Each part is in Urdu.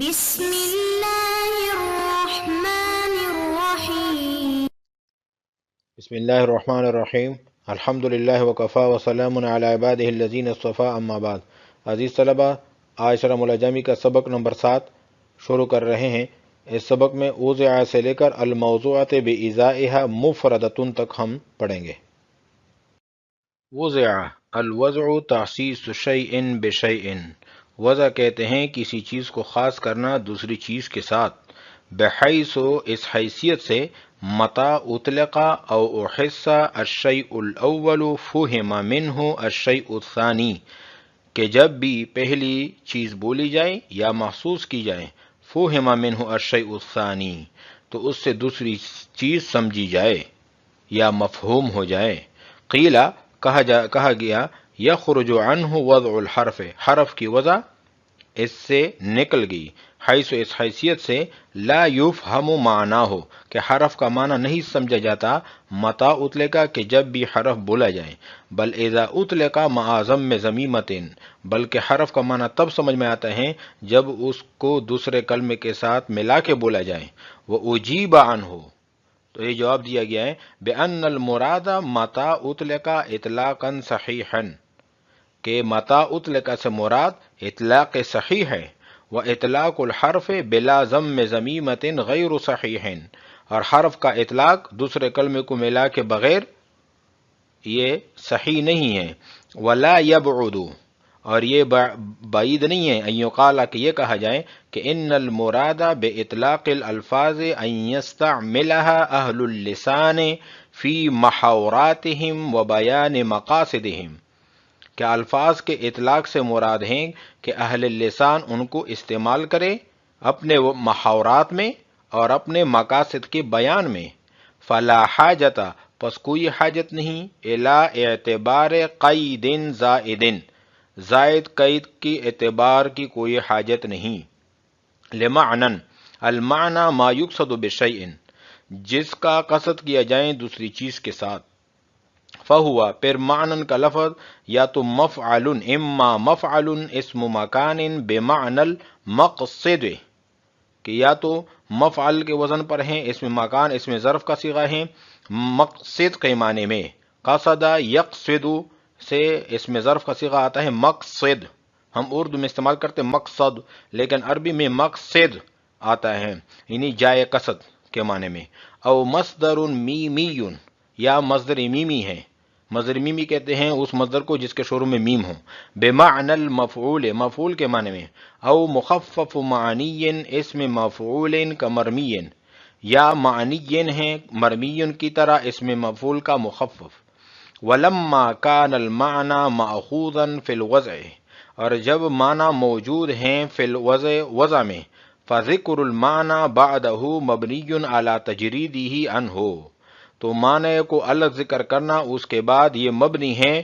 بسم اللہ الرحمن الرحیم بسم اللہ الرحمن الرحیم الحمد للہ وکفا وسلام علی عبادہ الذین اصطفیٰ اما بعد۔ عزیز طلبہ، آج شرح الجامی کا سبق نمبر 7 شروع کر رہے ہیں۔ اس سبق میں اوضع سے لے کر الموضوعات بإزائها مفردۃ تک ہم پڑھیں گے۔ وضع، الوضع تخصیص شیء بشیء، وضع کہتے ہیں کسی چیز کو خاص کرنا دوسری چیز کے ساتھ، بحیث اس حیثیت سے متى اطلق او احس الشیء الاول فہم منہ الشیء الثانی، کہ جب بھی پہلی چیز بولی جائے یا محسوس کی جائے، فہم منہ الشیء الثانی، تو اس سے دوسری چیز سمجھی جائے یا مفہوم ہو جائے۔ قیلہ، کہا گیا، یخرج عنہ وضع الحرف، حرف کی وضع اس سے نکل گئی، حیث اس حیثیت سے لا یفہم معناہ، کہ حرف کا معنی نہیں سمجھا جاتا متى اطلق، کہ جب بھی حرف بولا جائے، بل اذا اطلق مع ضم ضمیمۃ، بلکہ حرف کا معنی تب سمجھ میں آتا ہے جب اس کو دوسرے کلمے کے ساتھ ملا کے بولا جائے۔ وأجیب عنہ، تو یہ جواب دیا گیا ہے، بأن المراد متى اطلق اطلاقا صحیحا، کہ متى اطلق سے مراد اطلاق صحیح ہے، و اطلاق الحرف بلا ضم ضمیمۃ غیر صحیح، اور حرف کا اطلاق دوسرے کلمے کو ملا کے بغیر یہ صحیح نہیں ہے۔ ولا یبعد، اور یہ بعید نہیں ہے، ان یقال، کہ یہ کہا جائے کہ ان المراد باطلاق الالفاظ ان یستعملها اہل اللسان فی محاوراتهم و بیان مقاصدهم، کہ الفاظ کے اطلاق سے مراد ہیں کہ اہل لسان ان کو استعمال کرے اپنے محاورات میں اور اپنے مقاصد کے بیان میں۔ فلا حاجت، پس کوئی حاجت نہیں، الی اعتبار قید زائد، زائد قید کی اعتبار کی کوئی حاجت نہیں۔ لمعنن، المعنی ما یقصد بشیء، جس کا قصد کیا جائے دوسری چیز کے ساتھ۔ فہوا، پھر معنن کا لفظ یا تو مفعل، اما مفعل اسم مکان بمعنى المقصد، کہ یا تو مفعل کے وزن پر ہیں، اسم مکان اسم ظرف کا صیغہ ہے، مقصد کے معنی میں۔ قصد یقصد سے اسم ظرف کا صیغہ آتا ہے مقصد، ہم اردو میں استعمال کرتے ہیں مقصد، لیکن عربی میں مقصد آتا ہے، یعنی جائے قصد کے معنی میں۔ او مصدر میمی، یا مصدر میمی ہے، مصدر میمی کہتے ہیں اس مصدر کو جس کے شروع میں میم ہو، بمعنى المفعول، مفعول کے معنی میں۔ او مخفف معنی، اسم مفعول کمرمی، یا معنی ہے مرمی کی طرح اسم مفعول کا مخفف۔ ولما كان المعنى مأخوذا في الوضع، اور جب معنی موجود ہیں فی الوضع، وضع میں، فذکر المعنى بعده مبنی على تجریدہ عنہ، تو معنی کو الگ ذکر کرنا اس کے بعد یہ مبنی ہے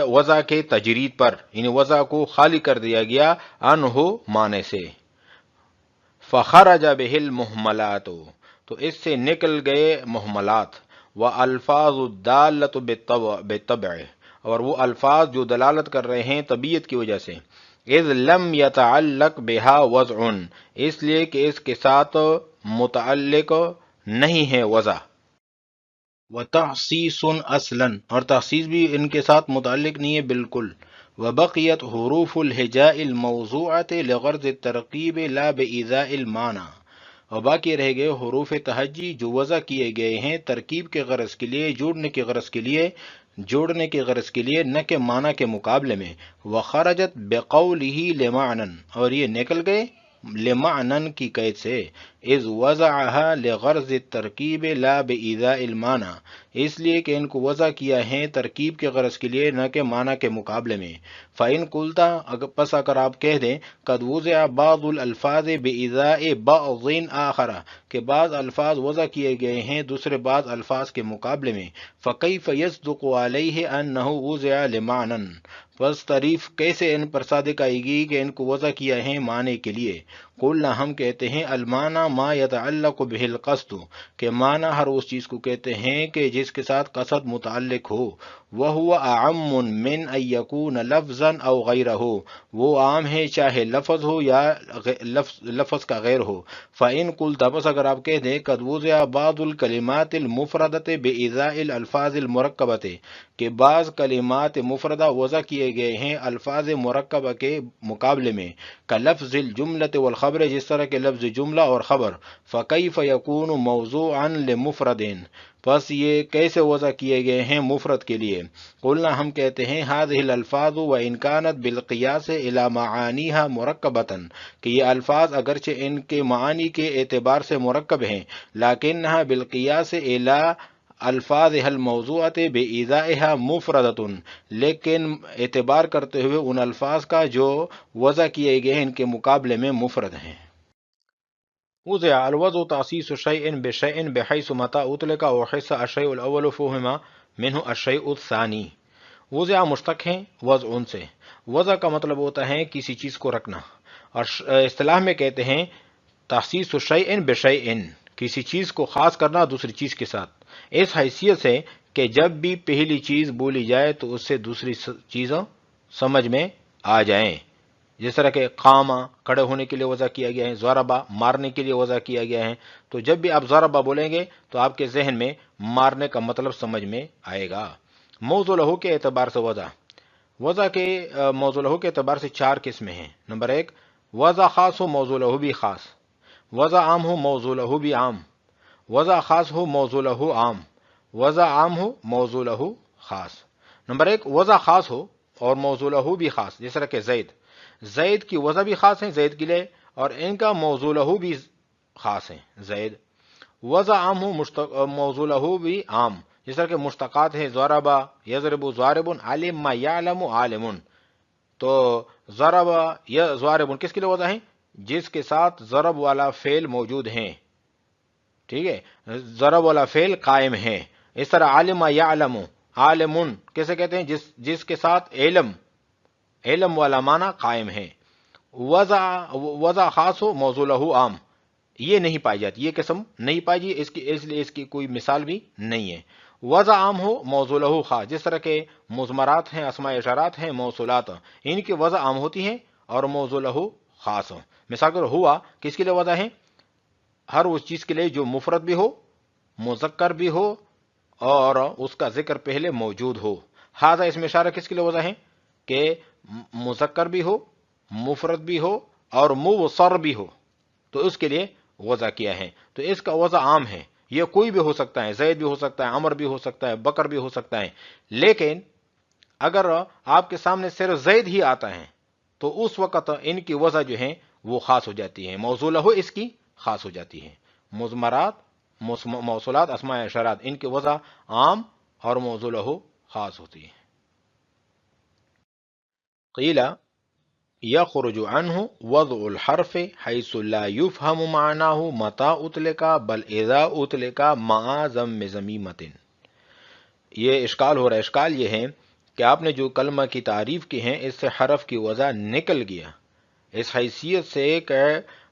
وضع کے تجرید پر، یعنی وضع کو خالی کر دیا گیا عنہ معنی سے۔ فخرج به المہملات، تو اس سے نکل گئے مہملات، والفاظ الدالۃ بالطبع، اور وہ الفاظ جو دلالت کر رہے ہیں طبیعت کی وجہ سے۔ اذ لم يتعلق بها وضع، اس لیے کہ اس کے ساتھ متعلق نہیں ہے وضع۔ وتخصیص اصلا، اور تخصیص بھی ان کے ساتھ متعلق نہیں ہے بالکل۔ وبقیت حروف الہجاء الموضوعۃ لغرض الترکیب لا بإیذاء المعنی، اور باقی رہ گئے حروف تہجی جو وضع کیے گئے ہیں ترکیب کے غرض کے لیے، جوڑنے کے غرض کے لیے، نہ کہ معنی کے مقابلے میں۔ وخرجت بقولہ لمعنن، اور یہ نکل گئے لمعنن کی قید سے، اذ وضعها لغرض الترکیب لا بإیذاء المعنی، اس لیے کہ ان کو وضع کیا ہے ترکیب کے غرض کے لیے نہ کہ معنی کے مقابلے میں۔ فإن قلت، پس اگر آپ کہہ دیں، قد وضع بعض الالفاظ بإیذاء بعض آخر، کہ بعض الفاظ وضع کیے گئے ہیں دوسرے بعض الفاظ کے مقابلے میں، فکیف یصدق علیہ انہ وضع لمعنی، بس تعریف کیسے ان پر صادق آئے گی کہ ان کو وضع کیا ہے معنی کے لیے۔ قلنا، ہم کہتے ہیں، المعنی ما یتعلق به القصد، کہ معنی ہر اس چیز کو کہتے ہیں کہ جس کے ساتھ قصد متعلق ہو۔ وَهُوَ أَعَمُّ مِنْ أَنْ يَكُونَ لَفْظًا أَوْ غَيْرَهُ، وہ عام ہے چاہے لفظ ہو یا لفظ کا غیر ہو۔ فَإِنْ قُلْتَ، بس اگر آپ کہہ دیں قد وضع بعض الکلمات المفردۃ بإزاء الالفاظ المرکبۃ، کہ بعض کلمات مفردہ وضع کیے گئے ہیں الفاظ مرکبہ کے مقابلے میں، کلفظ الجملۃ والخبر، جس طرح کے لفظ جملہ اور خبر، فَكَيْفَ يَكُونُ مَوْضُوعًا لِمُفْرَدٍ، پس یہ کیسے وضع کیے گئے ہیں مفرد کے لیے؟ قلنا، ہم کہتے ہیں هذه الالفاظ وان كانت بالقياس الى معانيها مرکبة، کہ یہ الفاظ اگرچہ ان کے معانی کے اعتبار سے مرکب ہیں، لیکنها بالقياس الى الفاظها الموضوعة بإيذائها مفردة، لیکن اعتبار کرتے ہوئے ان الفاظ کا جو وضع کیے گئے ہیں ان کے مقابلے میں مفرد ہیں۔ وضع الوضع تأسيس شيء بشيء بحيث متى أطلق وحس الشيء الأول فهم منه الشيء الثاني۔ وضع مشتق ہیں وضع سے، وضع کا مطلب ہوتا ہے کسی چیز کو رکھنا، اور اصطلاح میں کہتے ہیں تأسيس شيء بشيء، کسی چیز کو خاص کرنا دوسری چیز کے ساتھ، اس حیثیت سے کہ جب بھی پہلی چیز بولی جائے تو اس سے دوسری چیزیں سمجھ میں آ جائیں، جس طرح کہ قامہ کھڑے ہونے کے لیے وضع کیا گیا ہے، ضربہ مارنے کے لیے وضع کیا گیا ہے، تو جب بھی آپ ضربہ بولیں گے تو آپ کے ذہن میں مارنے کا مطلب سمجھ میں آئے گا۔ موضوع لہو کے اعتبار سے وضع کے موضوع لہو کے اعتبار سے 4 قسمیں ہیں۔ نمبر 1، وضع خاص ہو موضوع لہو بھی خاص، وضع عام ہو موضوع لہو بھی عام، وضع خاص ہو موضوع لہو عام، وضع عام ہو موضوع لہو خاص۔ نمبر 1، وضع خاص ہو اور موضوع لہو بھی خاص، جس طرح کہ زید کی وضع بھی خاص ہیں زید کے لیے، اور ان کا موضوع لہو بھی خاص ہیں زید۔ وضع عام ہو موضوع لہو بھی عام، جس طرح کہ مشتقات ہیں ضربہ یضرب ضارب، علم یعلم عالم، تو ضرب یا ضارب کس کے لیے وضع ہیں؟ جس کے ساتھ ضرب والا فعل موجود ہیں، ٹھیک ہے، ضرب والا فعل قائم ہے۔ اس طرح علم یعلم عالم کیسے کہتے ہیں؟ جس کے ساتھ علم والا معنی قائم ہے۔ وضع خاص ہو موضوع لہو عام، یہ نہیں پائی جاتی، یہ قسم نہیں پائی جاتی، اس لیے اس کی کوئی مثال بھی نہیں ہے۔ وضع عام ہو موضوع لہو خاص، جس طرح کے مضمرات ہیں، اسماء اشارات ہیں، موصولات، ان کی وضع عام ہوتی ہیں اور موضوع لہو خاص ہو۔ مثال کے ہوا کس کے لیے وضع ہے؟ ہر اس چیز کے لیے جو مفرد بھی ہو، مذکر بھی ہو اور اس کا ذکر پہلے موجود ہو۔ ھذا اس میں اشارہ کس کے لیے وضع ہے؟ کہ مذکر بھی ہو، مفرد بھی ہو اور موصر بھی ہو، تو اس کے لیے وضع کیا ہے۔ تو اس کا وضع عام ہے، یہ کوئی بھی ہو سکتا ہے، زید بھی ہو سکتا ہے، عمر بھی ہو سکتا ہے، بکر بھی ہو سکتا ہے، لیکن اگر آپ کے سامنے صرف زید ہی آتا ہے تو اس وقت ان کی وضع جو ہے وہ خاص ہو جاتی ہے، موضوع لہو اس کی خاص ہو جاتی ہے۔ مضمرات، موصولات، اسماء اشارات، ان کی وضع عام اور موضوع لہو خاص ہوتی ہے۔ قیل یخرج عنہ وضع الحرف حیث لا یفہم معناہ متى اطلق بل اذا اطلق مع ضم ضمیمۃ۔ یہ اشکال ہو رہا ہے، اشکال یہ ہے کہ آپ نے جو کلمہ کی تعریف کی ہیں اس سے حرف کی وضع نکل گیا، اس حیثیت سے کہ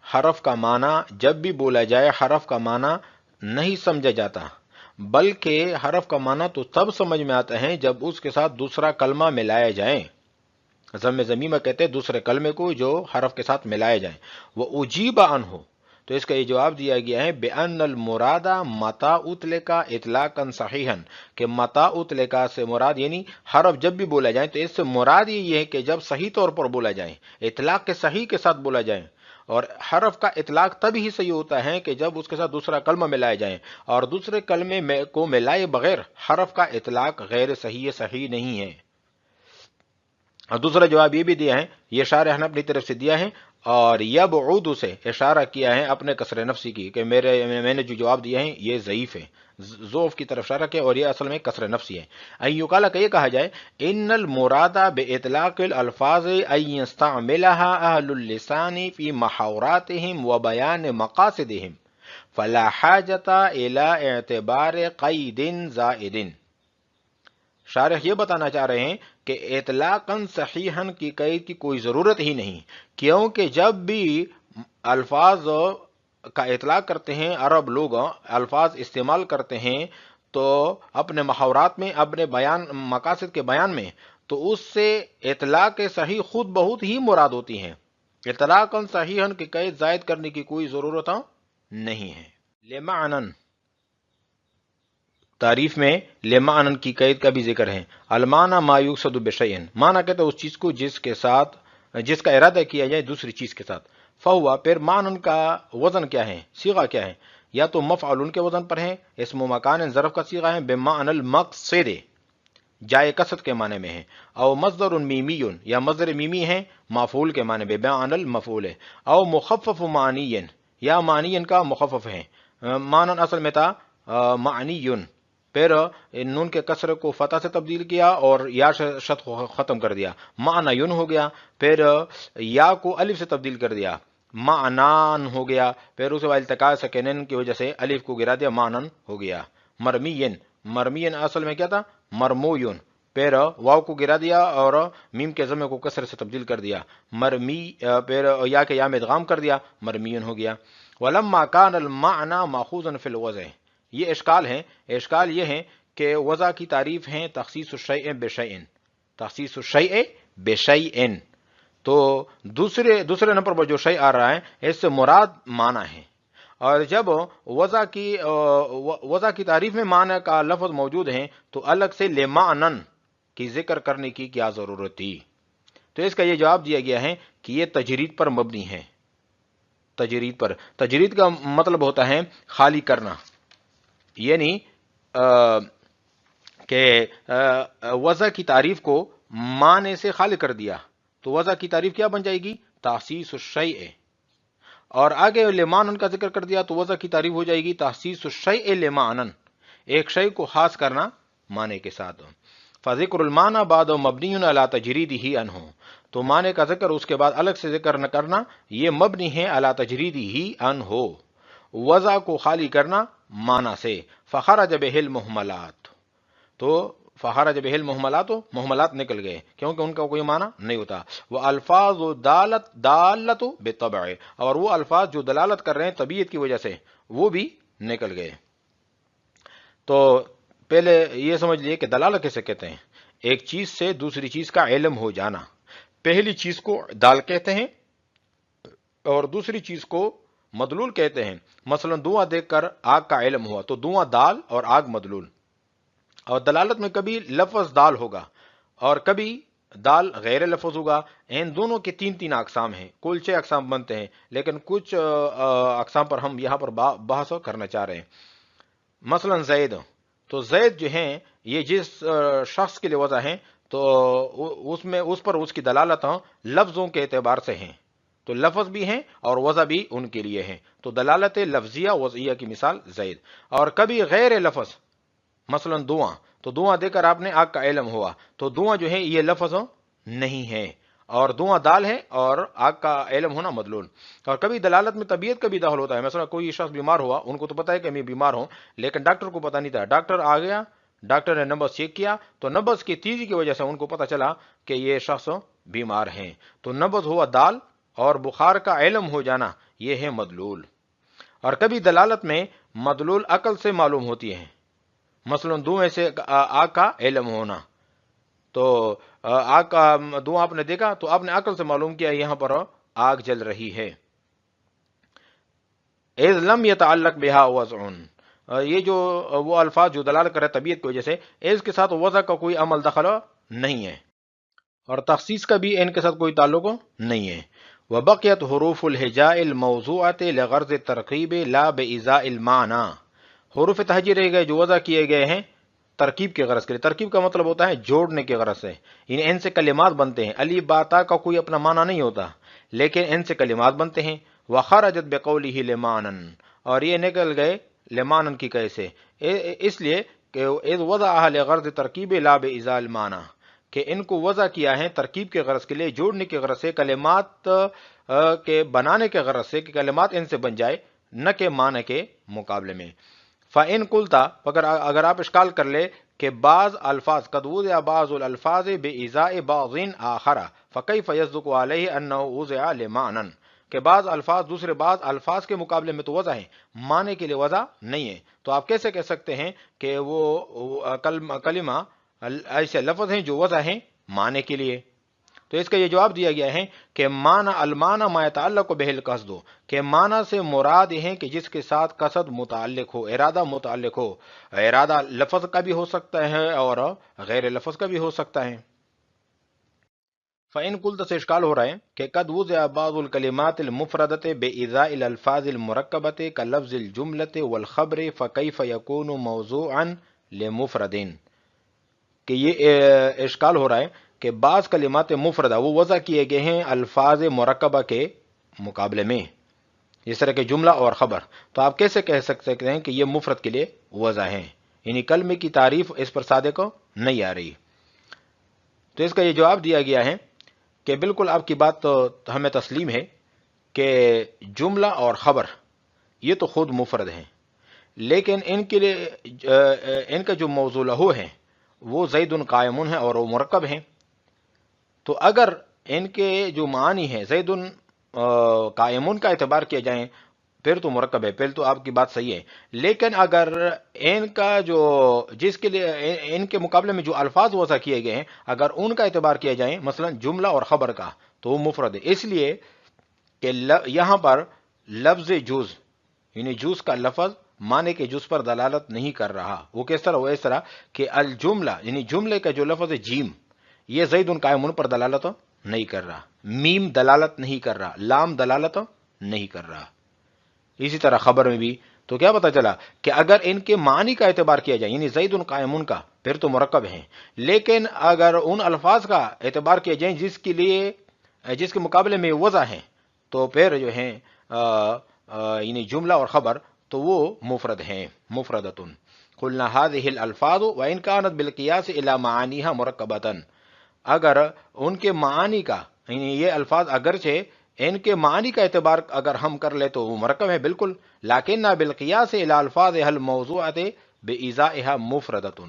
حرف کا معنی جب بھی بولا جائے حرف کا معنی نہیں سمجھا جاتا، بلکہ حرف کا معنی تو تب سمجھ میں آتا ہے جب اس کے ساتھ دوسرا کلمہ ملایا جائے۔ ضم ضمیمہ کہتے ہیں دوسرے کلمے کو جو حرف کے ساتھ ملائے جائیں۔ وہ اجیب عنہ، تو اس کا یہ جواب دیا گیا ہے بأن المراد متى اطلق اطلاقا صحیحا، کہ متى اطلق سے مراد یعنی حرف جب بھی بولا جائے تو اس سے مراد یہ ہے کہ جب صحیح طور پر بولا جائے، اطلاق کے صحیح کے ساتھ بولا جائے، اور حرف کا اطلاق تب ہی صحیح ہوتا ہے کہ جب اس کے ساتھ دوسرا کلمہ ملائے جائیں، اور دوسرے کلمے کو ملائے بغیر حرف کا اطلاق غیر صحیح نہیں ہے۔ اور دوسرا جواب یہ بھی دیا ہے، یہ شارح نے اپنی طرف سے دیا ہے، اور یبعد سے اشارہ کیا ہے اپنے کسر نفسی کی، کہ میں نے جو جواب دیا ہے یہ ضعیف ہے، ضعف کی طرف اشارہ کیا، اور یہ اصل میں کسر نفسی ہے۔ ایوکالا کہ یہ کہا جائے ان المراد باطلاق الالفاظ ان یستعملها اہل اللسان فی محاوراتهم وبیان مقاصدهم فلا حاجت الى اعتبار قید زائد۔ شارح یہ بتانا چاہ رہے ہیں کہ اطلاقاً صحیحاً کی قید کی کوئی ضرورت ہی نہیں، کیونکہ جب بھی الفاظ کا اطلاق کرتے ہیں عرب لوگ، الفاظ استعمال کرتے ہیں تو اپنے محاورات میں، اپنے بیان مقاصد کے بیان میں، تو اس سے اطلاق صحیح خود بہت ہی مراد ہوتی ہیں. اطلاقاً صحیحاً کی قید زائد کرنے کی کوئی ضرورت نہیں ہے. لمعنن، تعریف میں لمعنن کی قید کا بھی ذکر ہے. المعنی ما یقصد بشیء، معنی کہتے ہیں اس چیز کو جس کا ارادہ کیا جائے دوسری چیز کے ساتھ. فہوا، پھر معنن کا وزن کیا ہے، صیغہ کیا ہے؟ یا تو مفعول کے وزن پر ہے، اسم و مکان ظرف کا صیغہ ہے، بمعنی المقصد جائے قصد کے معنی میں ہے، او مصدر میمی، یا مصدر میمی ہے مفعول کے معنی میں بمعنی المفعول ہے، او مخفف معنی، یا معنی کا مخفف ہے. معنی اصل میں تھا معنی، پھر نون کے کسر کو فتح سے تبدیل کیا اور یا شد کو ختم کر دیا، معنی ہو گیا. پھر یا کو الف سے تبدیل کر دیا، معنان ہو گیا. پھر اسے التقاء سکینین کی وجہ سے الف کو گرا دیا، معنن ہو گیا. مرمین اصل میں کیا تھا؟ مرمویون. پھر واو کو گرا دیا اور میم کے ضمے کو کسر سے تبدیل کر دیا، مرمی. پھر یا کے یا میں ادغام کر دیا، مرمیون ہو گیا. ولما کان المعنى ماخوذا فی الوضع، یہ اشکال ہے. اشکال یہ ہے کہ وضع کی تعریف ہے تخصیص الشیء بشیء، تخصیص الشیء بشیء. تو دوسرے نمبر پر جو شیء آ رہا ہے اس سے مراد معنی ہے. اور جب وضع کی تعریف میں معنی کا لفظ موجود ہے تو الگ سے لمعنن کی ذکر کرنے کی کیا ضرورت تھی؟ تو اس کا یہ جواب دیا گیا ہے کہ یہ تجرید پر مبنی ہے. تجرید کا مطلب ہوتا ہے خالی کرنا، یعنی کہ وضع کی تعریف کو معنی سے خالی کر دیا تو وضع کی تعریف کیا بن جائے گی؟ تخصیص الشیء. اور آگے لمعنن کا ذکر کر دیا تو وضع کی تعریف ہو جائے گی تخصیص الشیء لمعنن، ایک شیء کو خاص کرنا معنی کے ساتھ. فذکر المعنی بعد مبنی علی تجریدہ عنہ، تو معنی کا ذکر اس کے بعد الگ سے ذکر نہ کرنا، یہ مبنی ہے علی تجریدہ عنہ، وضع کو خالی کرنا معنی سے. فخرج بہ المہملات، تو فخرج بہ المہملات، مہملات نکل گئے کیونکہ ان کا کوئی معنی نہیں ہوتا. وہ الفاظ دالت بالطبع، اور وہ الفاظ جو دلالت کر رہے ہیں طبیعت کی وجہ سے وہ بھی نکل گئے. تو پہلے یہ سمجھ لیے کہ دلالت کیسے کہتے ہیں؟ ایک چیز سے دوسری چیز کا علم ہو جانا. پہلی چیز کو دال کہتے ہیں اور دوسری چیز کو مدلول کہتے ہیں. مثلا دھواں دیکھ کر آگ کا علم ہوا تو دھواں دال اور آگ مدلول. اور دلالت میں کبھی لفظ دال ہوگا اور کبھی دال غیر لفظ ہوگا. ان دونوں کے تین اقسام ہیں، کل 6 اقسام بنتے ہیں، لیکن کچھ اقسام پر ہم یہاں پر بحث کرنا چاہ رہے ہیں. مثلا زید، تو زید جو ہیں یہ جس شخص کے لیے وضع ہیں تو اس پر اس کی دلالت لفظوں کے اعتبار سے ہیں، تو لفظ بھی ہیں اور وضع بھی ان کے لیے ہیں. تو دلالت لفظیہ وضعیہ کی مثال زید. اور کبھی غیر لفظ، مثلا دھواں، تو دھواں دے کر آپ نے آگ کا علم ہوا تو دھواں جو ہے یہ لفظ نہیں ہے اور دھواں دال ہے اور آگ کا علم ہونا مدلول. اور کبھی دلالت میں طبیعت کا بھی دخل ہوتا ہے. مثلا کوئی شخص بیمار ہوا، ان کو تو پتا ہے کہ میں بیمار ہوں لیکن ڈاکٹر کو پتا نہیں تھا. ڈاکٹر آ گیا، ڈاکٹر نے نبض چیک کیا تو نبض کی تیزی کی وجہ سے ان کو پتا چلا کہ یہ شخص بیمار ہیں. تو نبض ہوا دال اور بخار کا علم ہو جانا یہ ہے مدلول. اور کبھی دلالت میں مدلول عقل سے معلوم ہوتی ہے. مثلا دھوئیں سے آگ کا علم ہونا، تو آگ کا دھواں آپ نے دیکھا تو آپ نے عقل سے معلوم کیا یہاں پر آگ جل رہی ہے. اذ لم يتعلق بها وضع، یہ جو وہ الفاظ جو دلالت کر رہے طبیعت کی وجہ سے، اس کے ساتھ وضع کا کوئی عمل دخل نہیں ہے اور تخصیص کا بھی ان کے ساتھ کوئی تعلق نہیں ہے. وبقیت حروف الہجاء الموضوعة لغرض الترقیب لا بإزاء المعنى، حروف تہجی رہ گئے جو وضع کیے گئے ہیں ترکیب کے غرض کے لیے. ترکیب کا مطلب ہوتا ہے جوڑنے کے غرض سے، یعنی ان سے کلمات بنتے ہیں. الف با تا کا کوئی اپنا معنی نہیں ہوتا لیکن ان سے کلمات بنتے ہیں. وخرجت بقوله لمعنن، اور یہ نکل گئے لمعنن کی قید سے، اس لیے کہ اذ وضعها لغرض ترکیب لا بإزاء المعنى، کہ ان کو وضع کیا ہے ترکیب کے غرض کے لیے، جوڑنے کے غرض سے، کلمات کے بنانے کے غرض سے کہ کلمات ان سے بن جائے، نہ کہ معنی کے مقابلے میں. فَإِن قُلْتَ، اگر آپ اشکال کر لے کہ بعض الفاظ قد وضع بعض الالفاظ بإزاء بعض آخر فكيف يصدق عليه انه وضع لمعنى، کہ بعض الفاظ دوسرے بعض الفاظ کے مقابلے میں تو وضع ہیں، معنی کے لیے وضع نہیں ہے، تو آپ کیسے کہہ سکتے ہیں کہ وہ کلمہ ایسے لفظ ہیں جو وضع ہیں معنی کے لیے؟ تو اس کا یہ جواب دیا گیا ہے کہ معنی المعنی ما يتعلق به القصد، کہ معنی سے مراد یہ ہے کہ جس کے ساتھ قصد متعلق ہو، ارادہ متعلق ہو، ارادہ لفظ کا بھی ہو سکتا ہے اور غیر لفظ کا بھی ہو سکتا ہے۔ فَإِن قُلْتَ سے اشکال ہو رہا ہے کہ قد وضع بعض الكلمات المفردة بإزاء الألفاظ المركبة كلفظ الجملة والخبر فكيف يكون موضوعا لمفرد، کہ یہ اشکال ہو رہا ہے کہ بعض کلمات مفردہ وہ وضع کیے گئے ہیں الفاظ مرکبہ کے مقابلے میں، جس طرح کہ جملہ اور خبر، تو آپ کیسے کہہ سکتے ہیں کہ یہ مفرد کے لیے وضع ہیں؟ یعنی کلمے کی تعریف اس پر صادق نہیں آ رہی۔ تو اس کا یہ جواب دیا گیا ہے کہ بالکل آپ کی بات تو ہمیں تسلیم ہے کہ جملہ اور خبر یہ تو خود مفرد ہیں، لیکن ان کے لیے ان کا جو موضوع لہو ہے وہ زید قائم ہے اور وہ مرکب ہیں، تو اگر ان کے جو معنی ہے زید قائم کا اعتبار کیا جائیں پھر تو مرکب ہے، پھر تو آپ کی بات صحیح ہے، لیکن اگر ان کا جو جس کے لیے ان کے مقابلے میں جو الفاظ وضع کیے گئے ہیں اگر ان کا اعتبار کیا جائیں مثلا جملہ اور خبر کا تو وہ مفرد ہے، اس لیے کہ یہاں پر لفظ جز یعنی جز کا لفظ معنی کے جز پر دلالت نہیں کر رہا۔ وہ کس طرح؟ وہ اس طرح کہ الجملہ یعنی جملے کا جو لفظ ہے جیم یہ زید قائم پر دلالت نہیں کر رہا، میم دلالت نہیں کر رہا، لام دلالت نہیں کر رہا۔ اسی طرح خبر میں بھی تو کیا پتا چلا کہ اگر ان کے معنی کا اعتبار کیا جائے یعنی زید قائم کا پھر تو مرکب ہیں، لیکن اگر ان الفاظ کا اعتبار کیا جائے جس کے مقابلے میں وضع ہیں تو پھر جو ہیں یعنی جملہ اور خبر تو وہ مفرد ہیں، مفردتن۔ قلنا هذه الالفاظ وان كانت بالقياس الى معانيها مرکبۃ، اگر ان کے معنی کا یعنی یہ الفاظ اگرچہ ان کے معنی کا اعتبار اگر ہم کر لیں تو وہ مرکب ہے بالکل، لیکن بالقیاس الى الفاظها الموضوعة بإزائها مفردۃ،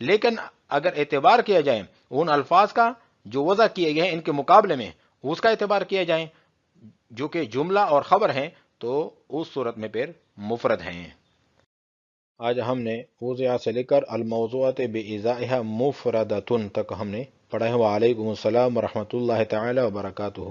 لیکن اگر اعتبار کیا جائے ان الفاظ کا جو وضع کیے گئے ہیں ان کے مقابلے میں اس کا اعتبار کیا جائے جو کہ جملہ اور خبر ہیں تو اس صورت میں پھر مفرد ہیں۔ آج ہم نے وضع سے لے کر الموضوعات بإزائها مفردۃ تک ہم نے پڑھا ہے۔ وعلیکم السلام ورحمۃ اللہ تعالی وبرکاتہ۔